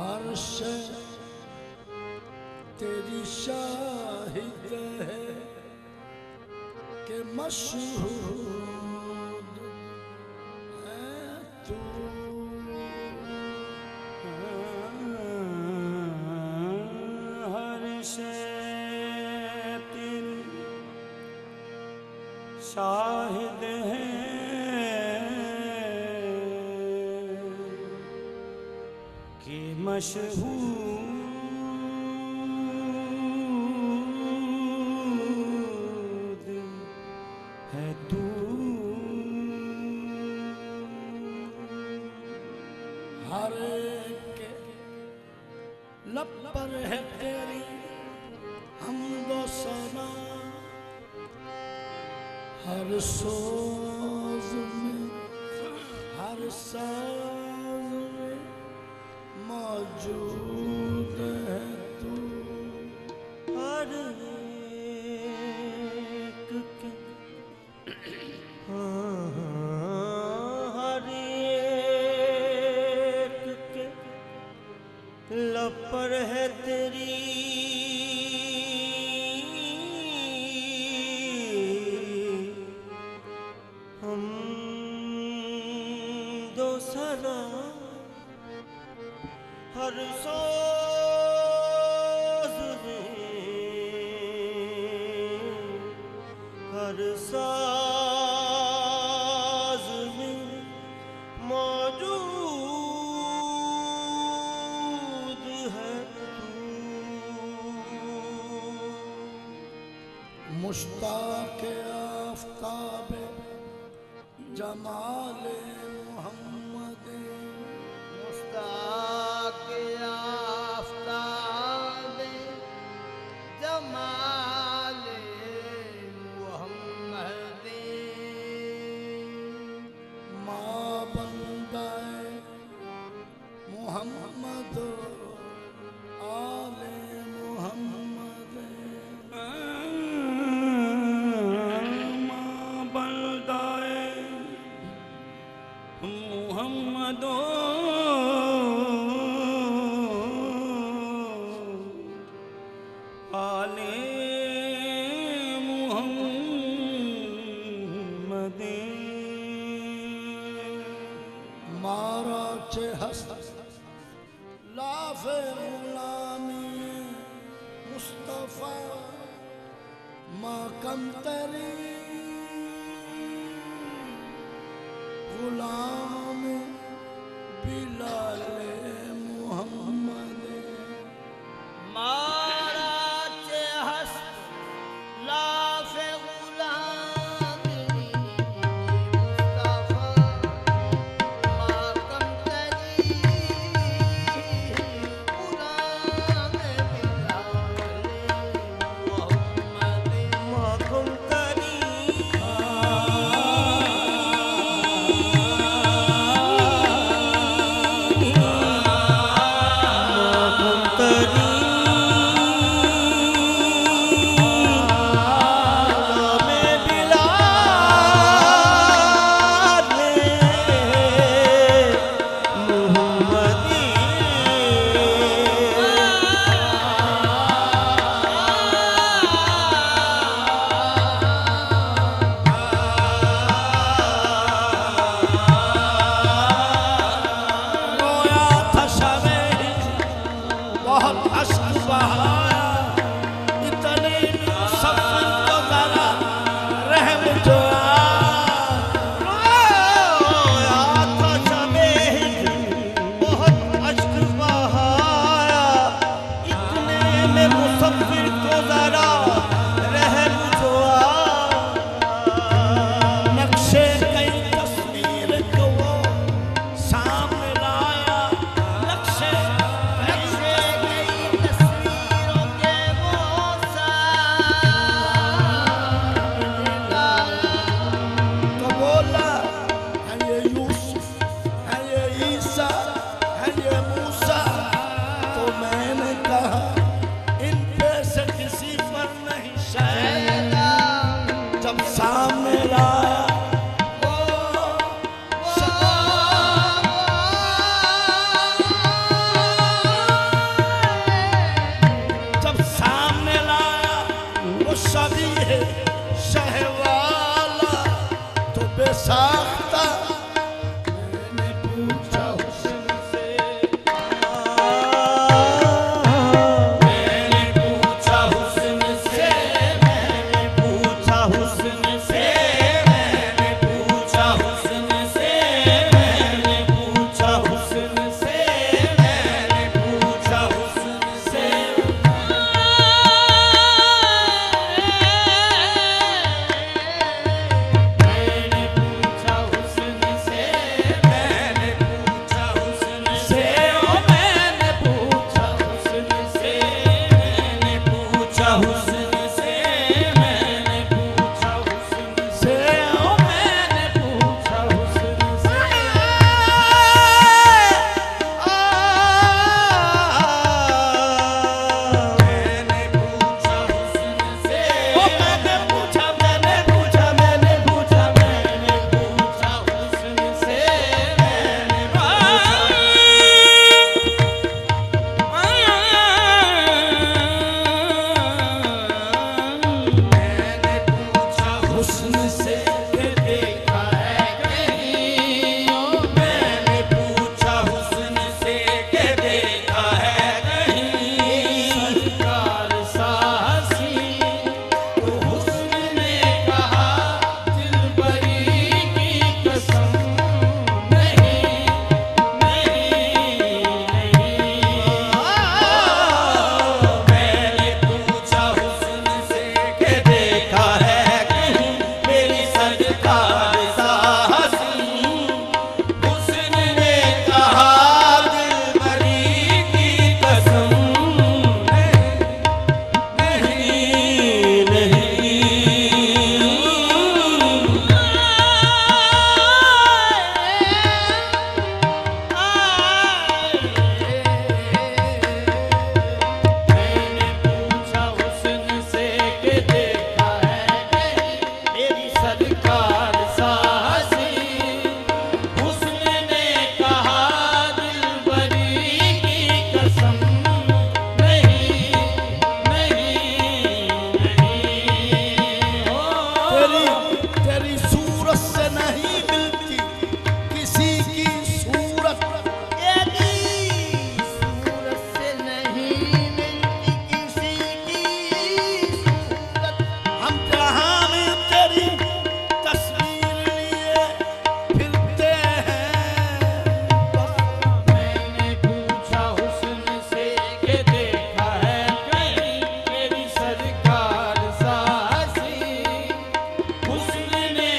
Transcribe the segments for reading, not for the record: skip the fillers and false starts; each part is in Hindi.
हर्ष तेरी शाहिद है कि मशहूद है तू। हर्ष तेरी शाहिद है कि मशहूद है तू। हर एक लब पर है तेरी हमदो सना, हर सोज में हर साज में मौजूद है तू। हर एक के हर एक के लब पर है तेरी हम दो सना, हर साज में हर साज में मौजूद है तू। मुश्ताक आफ़ताब जमाल मोहम्मद, मुश्ताक आफ़ताब जमाल मोहम्मद, माँ बंदाए मोहम्मद आले मोहम्मद। माँ बंदाए मोहम्मद आले मोहम्मद। मारा चे हस्त लाफे गुलामी मुस्तफा माँ कमतरी गुलाम बिलाल मोहम्मद। मारा चे हस्त लाफे गुलामी मुस्तफा माकम तरी गुलाम बिलाल मोहम्मद। माखुम तरी सामने लाया जब सामने लाया वो सदी है शहवाला तो बेसाख्ता मैंने पूछा हुस्न से मैंने पूछा हुस्न से मैंने पूछा हुस्न से मैंने पूछा हुस्न से मैंने पूछा हुस्न से मैंने पूछा हुस्न से मैंने पूछा हुस्न से मैंने पूछा हुस्न से ओ मैंने पूछा हुस्न से मैंने पूछा हुस्न से मैंने पूछा हुस्न से ओ मैंने पूछा हुस्न से मैंने पूछा हुस्न से ओ मैंने पूछा मैंने पूछा मैंने पूछा मैंने पूछा हुस्न से मैंने पूछा हुस्न से के देखा है कहीं ओ मैंने पूछा हुस्न से के देखा है कहीं सरकार साहसी तो हुस्न ने कहा दिलबरी की कसम नहीं नहीं मैंने पूछा हुस्न से के देखा है कहीं मेरी सरकार साहसी हुस्न ने कहा दिलबरी की कसम नहीं नहीं मैंने पूछा हुस्न से के देखा है कहीं मेरी सरकार साहसी हुस्न ने कहा दिलबरी की कसम नहीं नहीं नहीं तेरी सूरत से नहीं मिलती किसी की सूरत तेरी सूरत से नहीं मिलती किसी की सूरत हम जहाँ में तेरी तस्वीर लिए फिरते हैं मैंने पूछा हुस्न से के देखा है कहीं मेरी सरकार साहसी हुस्न ने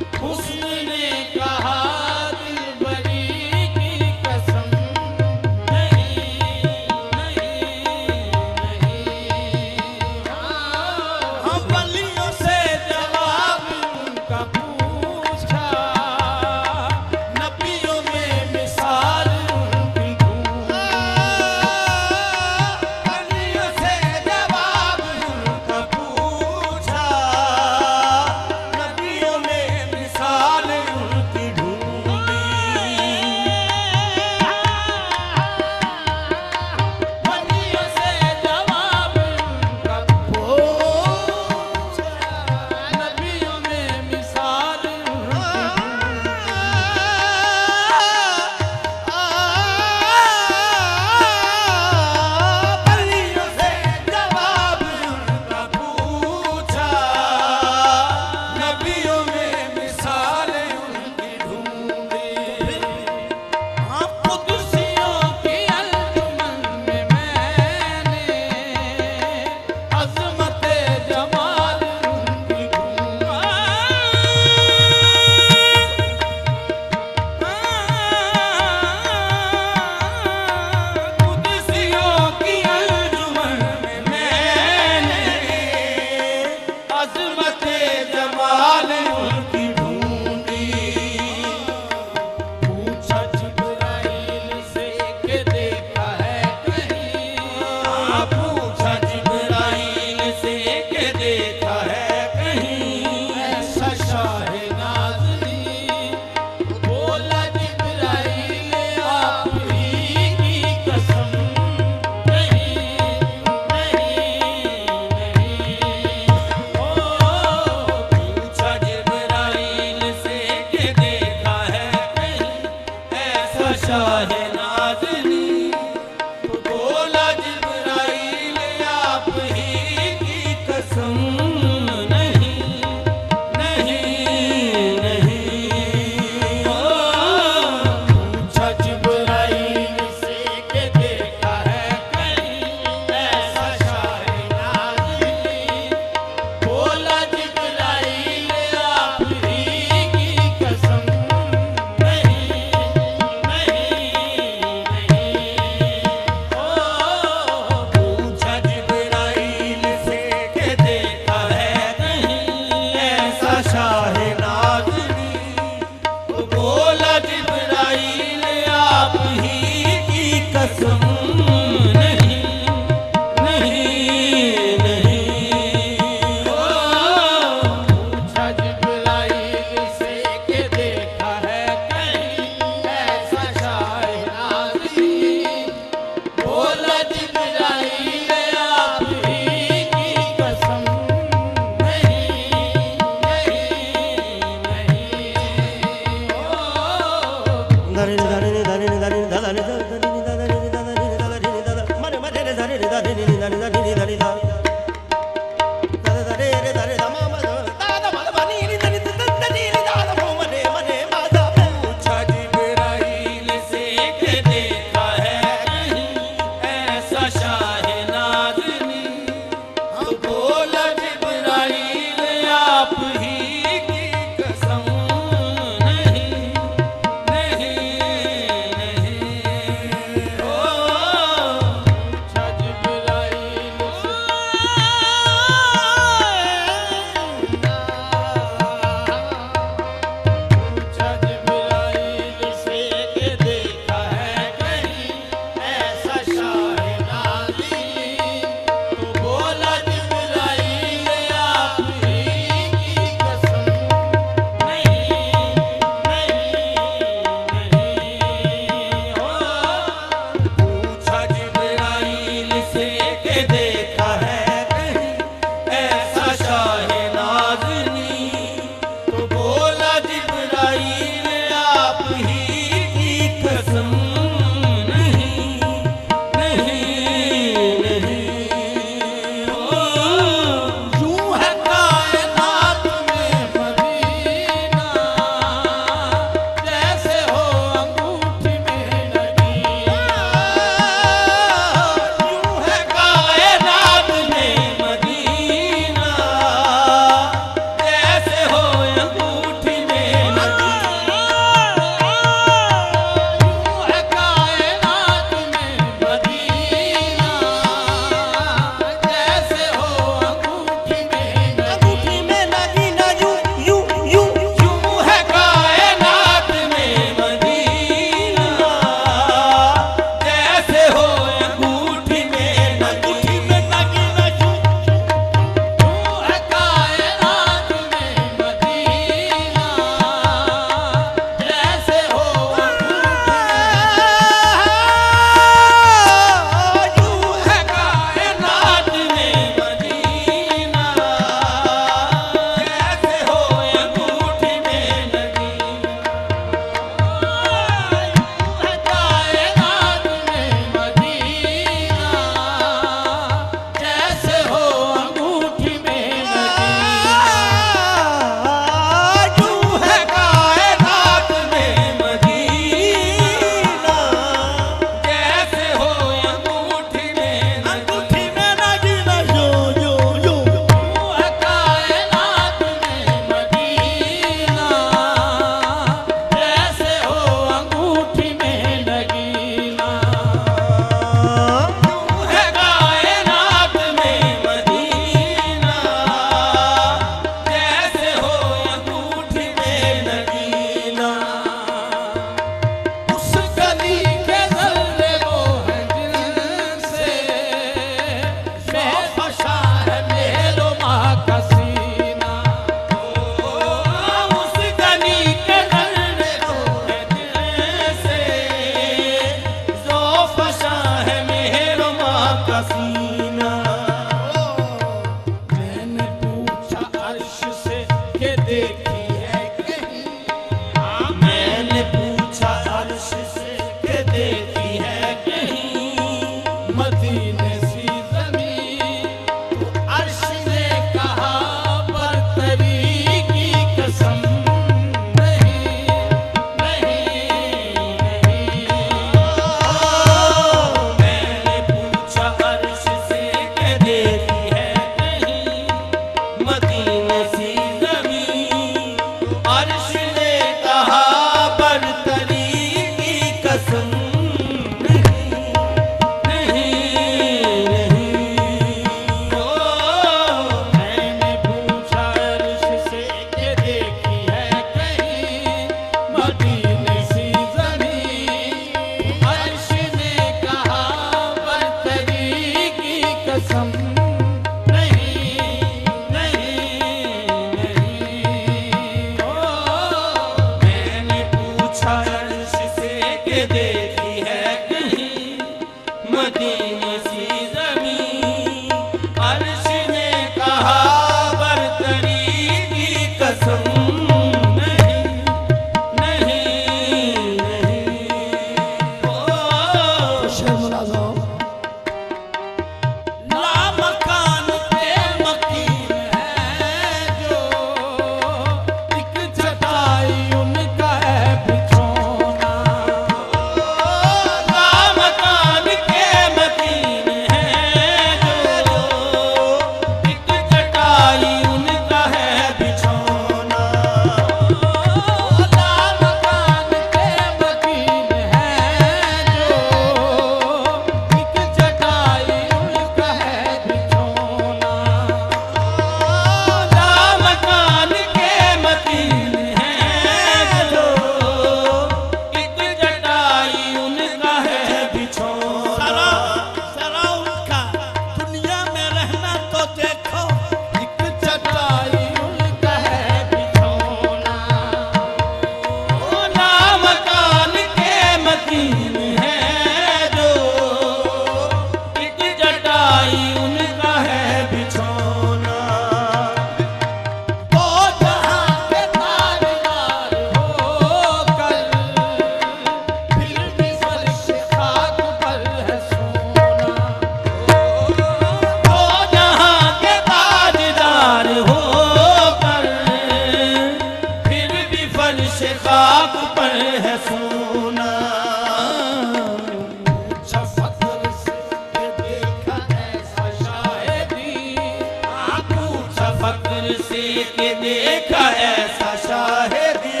फक्र से के देखा ऐसा शाहिदी,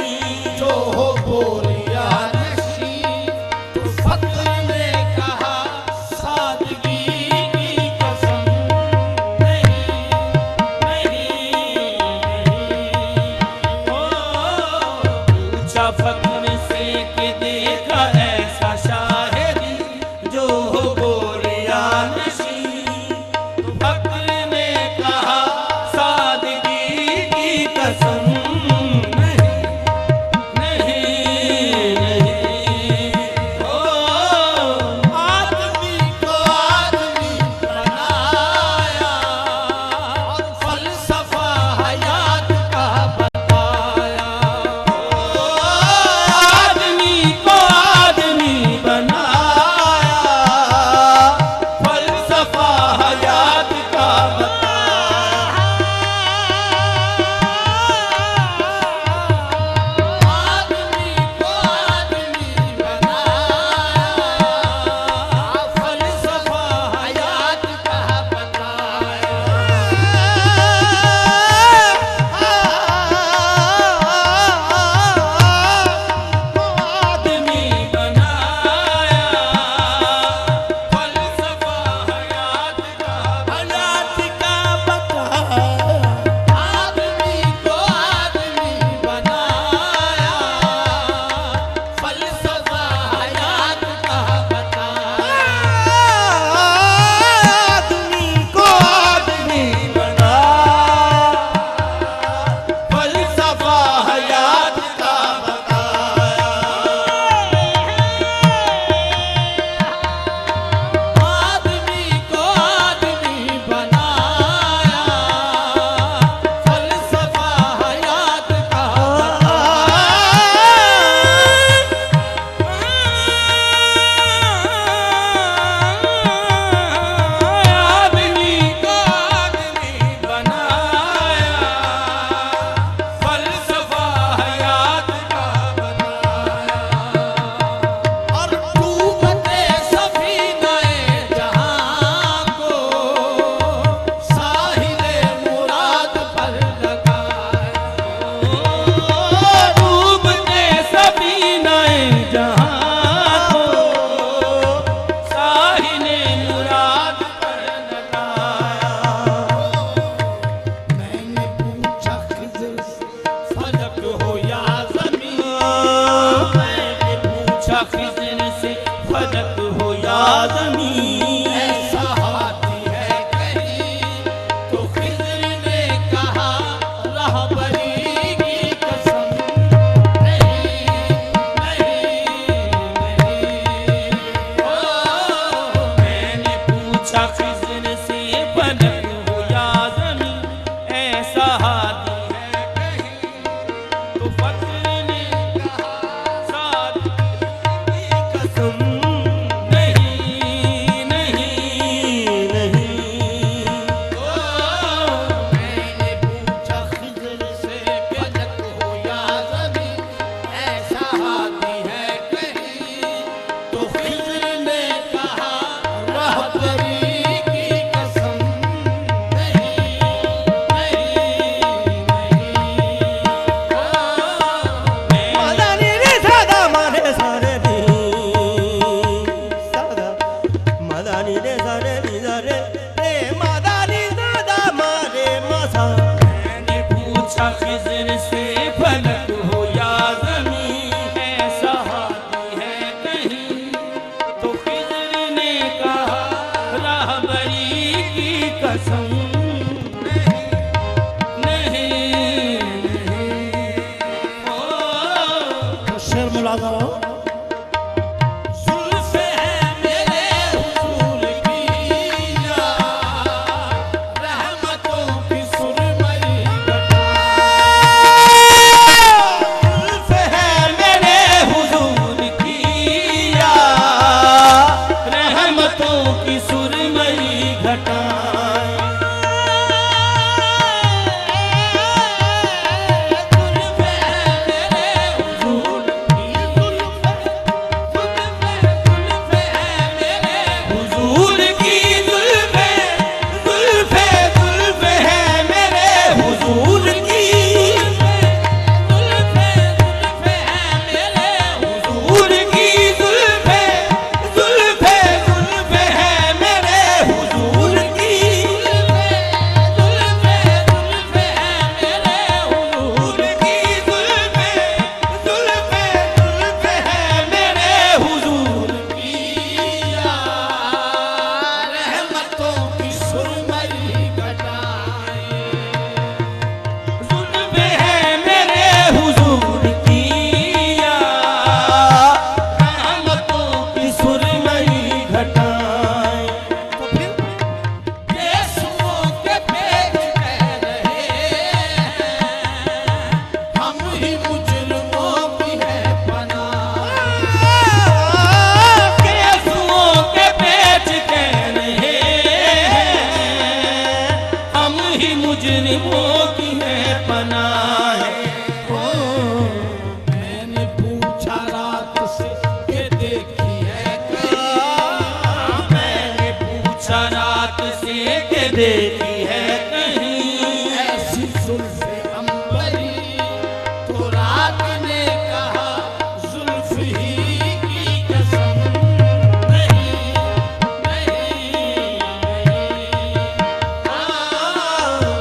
जो हो बोलिया नशी, तो फक्र ने कहा सादगी की कसम। नहीं नहीं ओ पूछा फक्र से के देखा ऐसा शाहिदी, जो हो बोलिया नशी, तो फक्र ने कहा सादगी की कसम। आदमी को आदमी बनाया, और फलसफा हयात का बताया। आदमी को आदमी बनाया, फलसफा हयात का बताया। आदमी को आदमी बनाया, फलसफा हयात का बताया। आदमी बनाया, फलसफा हयात का बताया। आदमी को आदमी बनाया, फलसफा हयात का बताया। आदमी को आदमी फलसफा हयात का बताया। आदमी को आदमी बनाया, फलसफा हयात का आदमी को आदमी बनाया, फलसफा हयात का बताया। और डूबते सफीनाए जहां को साहिले मुराद पर लगाया। डूबते सफीनाए जहां को साहिले मुराद पर लगाया। मैंने पूछा खिज़र से फलक हो या ज़मीन। मैंने पूछा खिज़र से फलक हो या ज़मीन। ऐसा हाथी है कहीं, तो खिज़र ने कहा रहबरी की कसम। नहीं नहीं नहीं ओ मैंने पूछा खिज़र से फलक हो या ज़मीन, ऐसा हाथी है कहीं, तो फक्र ने कहा सादगी की कसम। नहीं नहीं नहीं ओ मैंने पूछा खिज़र से फलक हो या ज़मीन, ऐसा हाथी है कहीं, तो खिज़र ने कहा रहबरी की कसम। नहीं नहीं नहीं ओ मदानी रे सादा मारे सारे दी सादा मदानी रे सारे दी सारे रे मदानी सादा मारे मसा। मैंने पूछा खिज़र से फलक हो या ज़मीन, ऐसा हाथी है कहीं, तो खिज़र ने कहा रहबरी की कसम। नहीं नहीं ओ शेर मुलाजा जुल्फ़े हैं मेरे हुजूर की या रहमतों की सुरमई घटा। जुल्फ़े हैं मेरे हुजूर की या रहमतों की सुरमई घटाएं। मुजरिमों की है पनाह है। मैंने पूछा रात से कि देखी है कहीं, मैंने पूछा रात से कि देखी है कहीं ऐसी जुल्फ़े अंबरी, तो रात ने कहा जुल्फ़ ही की कसम, नहीं नहीं नहीं।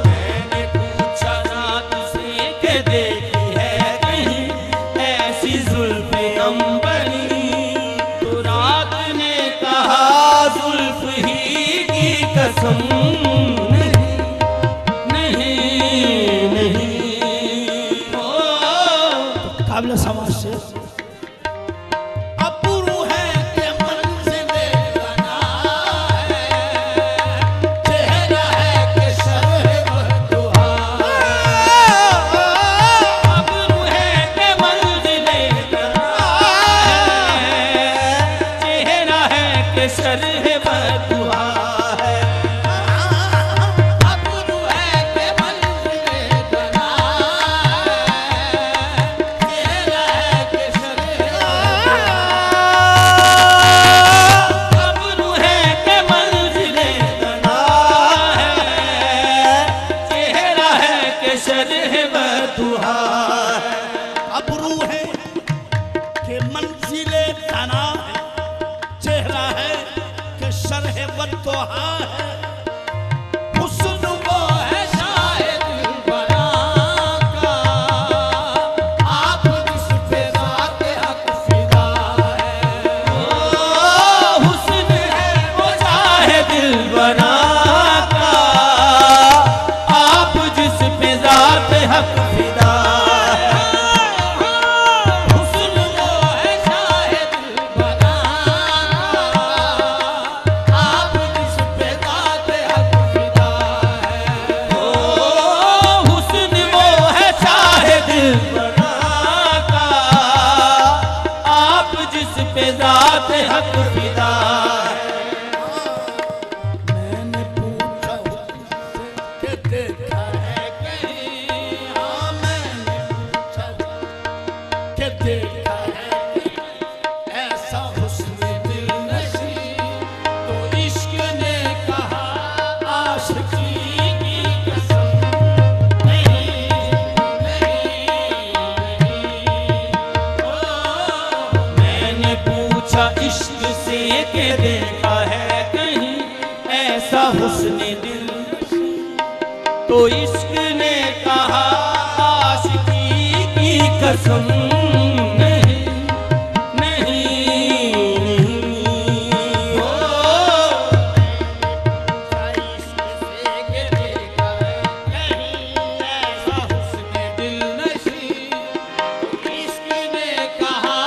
मैंने पूछा रात से कि देखी है कहीं ऐसी जुल्फ़े अंबरी, तो रात ने कहा जुल्फ़ ही की कसम, नहीं नहीं ओ काबिल समाज से अबरू है कि मंज़िले बना है, चेहरा है कि शर्ह बददुआ अबरू है कि मंज़िले बना है, चेहरा है कि शर्ह बददुआ है। अबरू है कि मंज़िले बना है, चेहरा है कि शर्ह अबरू है कि मंज़िले बना है, चेहरा है कि शर्ह बददुआ है। अबरू है कि मंजिले तना है, चेहरा है कि शरह बद्दुआ है। हुस्न वो है शायद बना का, आप जिस पे ज़ात हक फिदा है। हुस्न है वो चाहे दिल बना का, आप जिस पे ज़ात हक फिदा है। हुस्न वो है शायद बना का, आप जिस पे ज़ात हक फिदा है। हुस्न वो है चाहे दिल बना का, आप जिस पे ज़ात हक फिदा है। मैंने पूछा कि देखा है कहीं, हाँ मैंने पूछा कि देखा है ऐसा हुस्न दिल नशी, तो इश्क ने कहा आशिकी की कसम, नहीं नहीं नहीं। मैंने पूछा इश्क से कि देखा है कहीं ऐसा हुस्न दिल, तो इश्क ने कहा आशिकी की कसम, नहीं नहीं नहीं ओ इश्क से कि देखा है कहीं ऐसा हुस्न दिल नशी, इश्क ने कहा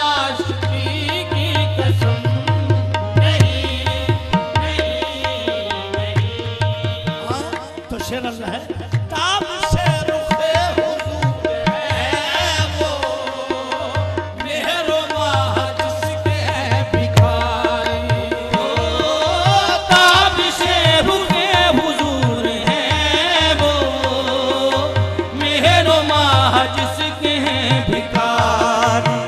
आशिकी की कसम, नहीं नहीं नहीं। तो शेर अल्लाह है ताब से रुखे हुजूर है वो, मेहरो माह जिसके है भिखारी। ताब से रुके हुजूर हैं वो, मेहरो माह जिसके हैं भिखारी।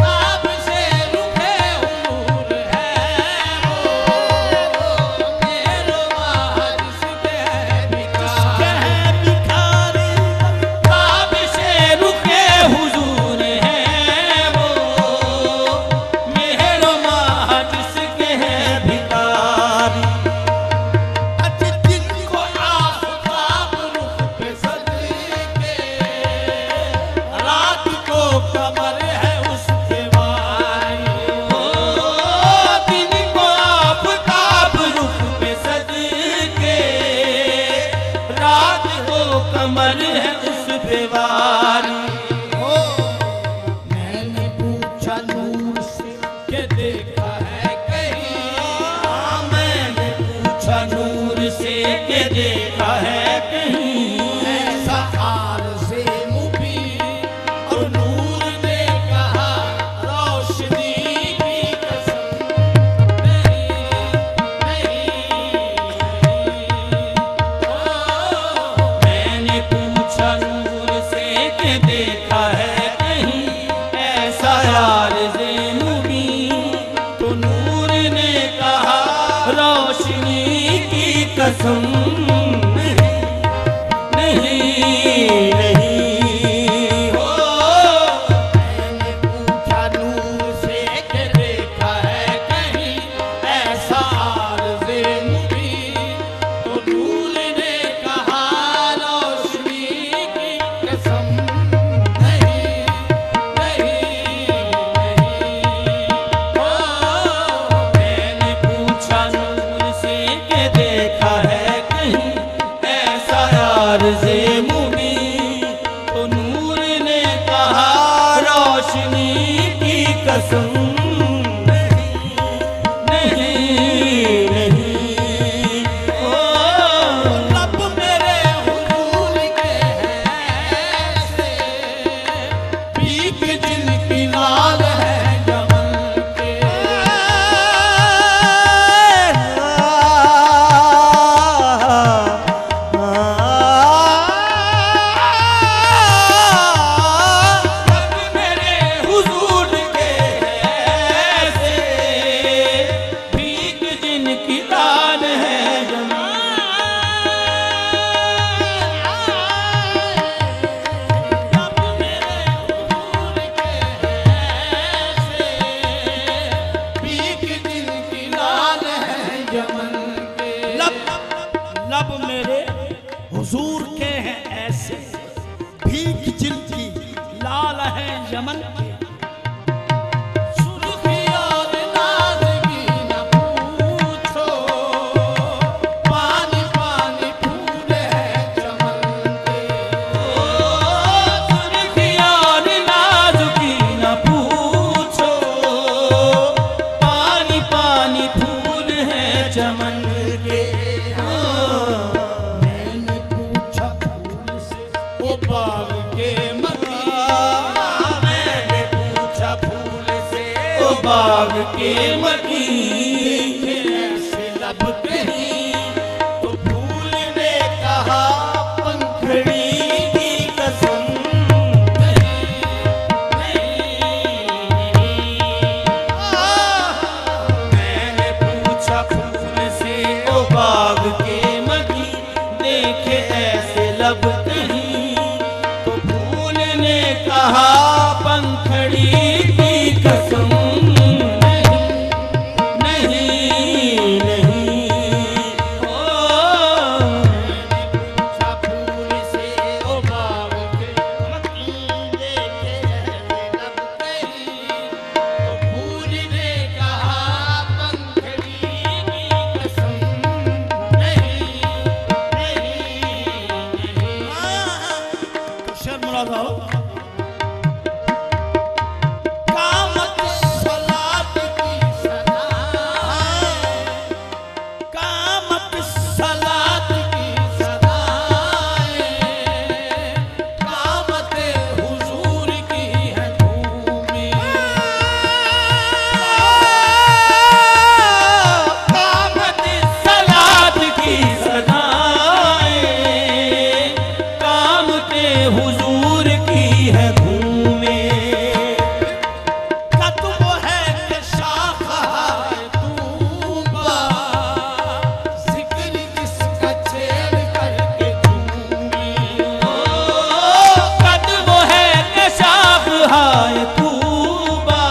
ताब से रुखे हुजूर है वो, मेहरो माह जिसके है भिखारी। ताब से रुके हुजूर हैं वो, मेहरो माह जिसके हैं भिखारी। अज जिनको आफ़ताब रुख पे सदके, रात को कमर है उसके वारी। दिन को आफ़ताब रुख पे सदके, रात को कमर है उस पे वारी। मैंने पूछा नूर से कि देखा है कहीं, हाँ मैंने पूछा नूर से कि देखा है कहीं ऐसा आरज़े मुबीन, और नूर ने कहा रोशनी की कसम, नहीं नहीं नहीं। कसम नहीं नहीं हो। मैंने पूछा नूर से कि देखा है कहीं ऐसा आरज़े मुबीन, तो नूर ने कहा रोशनी की कसम नहीं नहीं नहीं हो। मैंने पूछा नूर से कि देखा है कहीं ऐसा आरज़े मुबीन, तो नूर ने कहा रोशनी की कसम नहीं नहीं ओ। लब मेरे हुजूर के ऐसे भीख जिनकी लाल है जमल के। लब मेरे हुजूर के ऐसे भीख जिनकी दान है लब मेरे हुजूर के ऐसे भीख जिनकी लाल है जमल के। लब मेरे हुजूर के हैं ऐसे, भीख जिनकी लाल है यमन के। सुर्खी और नाज़गी न पूछो, पानी पानी फूल है चमन के। सुर्खी और नाजुकी न पूछो, पानी पानी फूल है चमन के। मैंने पूछा फूल से वो बाग के मती, मैंने पूछा फूल से ओ बाग के मती, ऐसे लब कहीं, तो फूल ने कहा पंखड़ी की कसम मैंने पूछा फूल से ओ बाग के मती, देखे ऐसे लब कहीं, तो फूल ने कहा पंखड़ी की कसम नहीं नहीं ओ। पूछा फूल से ओ बाग के मती, देखे ऐसे लब कहीं, तो फूल ने कहा पंखड़ी की कसम नहीं नहीं नहीं। तो शेर मुराद आओ। कामत सलात की सदाएं, कामत सलात की सदाएं, कामत हुजूर की है धूमी। कामत सलात की सदाएं, कामते हुजूर की है घूमे। कत्ब है कि शाखा है तूबा, जिक्र जिसका छेड़ करके झूमी। कद वो है कि शाख हाय तूबा,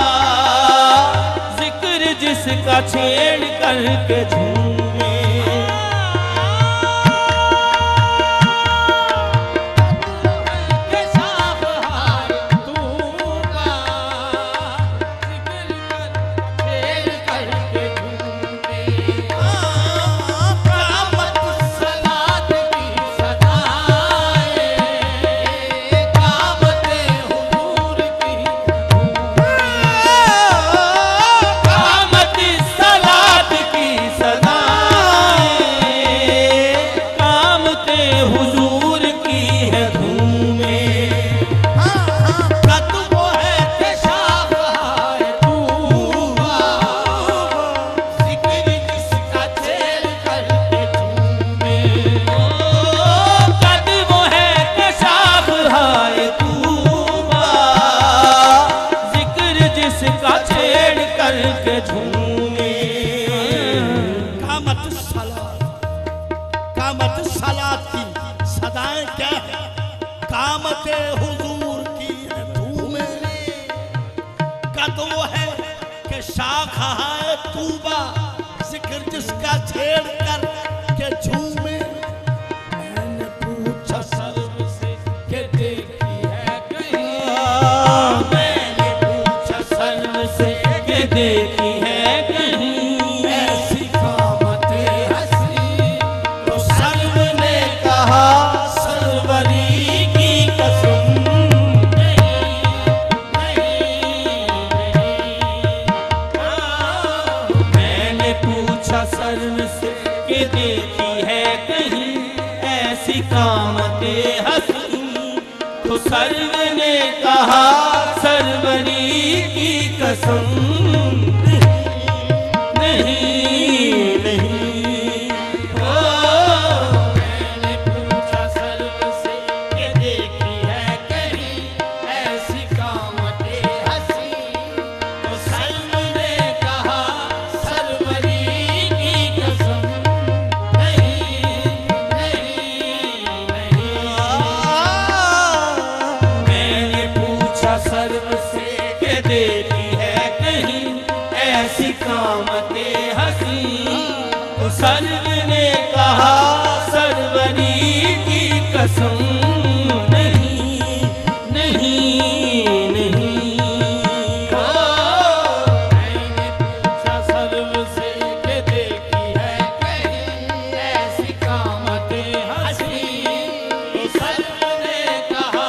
जिक्र जिसका छेड़ करके झूमे। के साफ हार तूबा, जिक्र कर छेड़ करके झूमे। कामत सलात की सदाएं, कामत हुजूर की कामत सलात की सदा कामत सलात की सदाएं क्या है? कामत हुजूर की है धूमें, कदो है कि शाखा है तूबा, जिक्र जिसका छेड़ कर के झूमे। मैंने पूछा सर्व से कि देखी है कहीं, मैंने पूछा सर्व से कि देखी है कहीं ऐसी कामत हसी, तो सर्व ने कहा सरवरी की कसम नहीं, मैंने पूछा सर्व से कि देखी है कहीं ऐसी कामते हसी, तो सर्व ने कहा सरवरी की कसम नहीं, नहीं। मैंने पूछा सर्व से कि देखी है कहीं ऐसी कामते हसी, तो सर्व ने कहा सरवरी की कसम नहीं, नहीं, नहीं। मैंने पूछा सर्व से कि देखी है कहीं ऐसी कामते हसी, तो सर्व ने कहा सरवरी की कसम नहीं, नहीं, नहीं। मैंने पूछा सर्व से कि देखी है कहीं ऐसी कामते हसी, तो सर्व ने कहा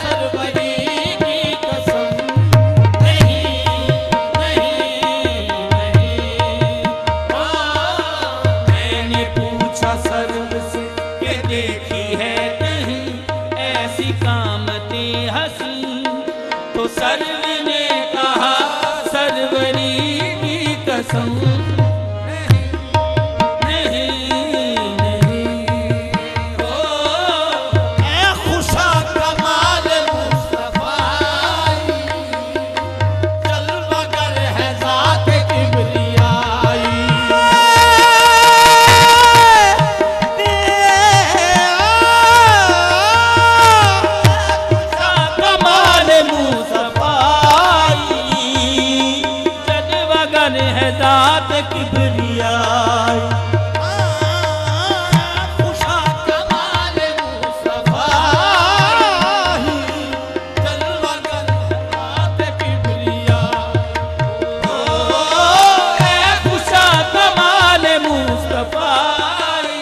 सरवरी की कसम नहीं, नहीं, नहीं। मैंने पूछा सर्व से कि देखी है कहीं ऐसी कामते हसी, तो सर्व ने कहा सरवरी की कसम नहीं, नहीं। ऐ खुशा कमाल मुस्तफाई, जलवागर है ज़ात किबरियाई। कमाल मुस्तफाई, जलवागर है ज़ात किबरियाई। खुशा कमाल मुस्तफाई, जलवागर है ज़ात किबरियाई। ऐ खुशा कमाल मुस्तफाई,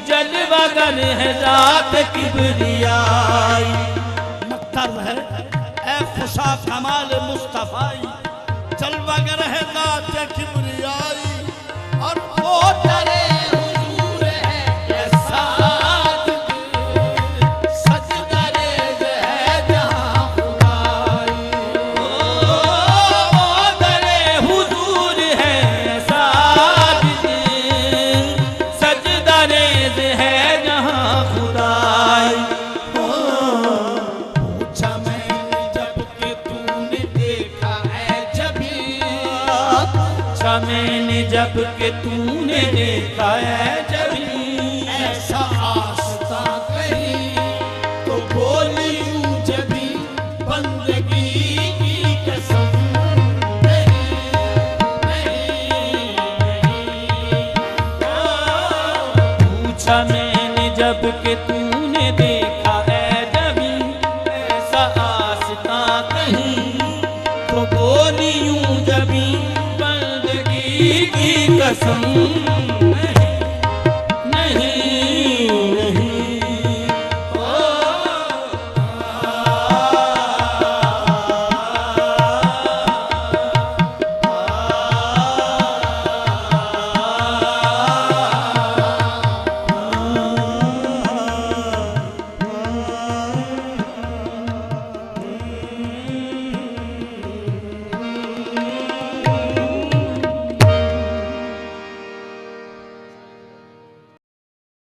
जलवागर है ज़ात किबरियाई। मकतर है ऐ खुशा कमाल मुस्तफाई, जलवागर है ज़ात किबरियाई। और वो डरे हुजूर है के साजिद, सजदरेज़ है जहाँ खुदाई। ओ दरे हुजूर है साजिद, सजदरेज़ है जहाँ खुदाई। पूछा मैंने जब कि तूने देखा है जभी, अच्छा मैंने जब के तूने देखा है जभी, ऐसा आस्था कहीं तो बोली यूं जभी, बंदगी की कसम नहीं, नहीं, नहीं। पूछा मैंने जब के तूने देखा है जभी, ऐसा आस्था कहीं तो बोली यूं जभी, बंदगी की कसम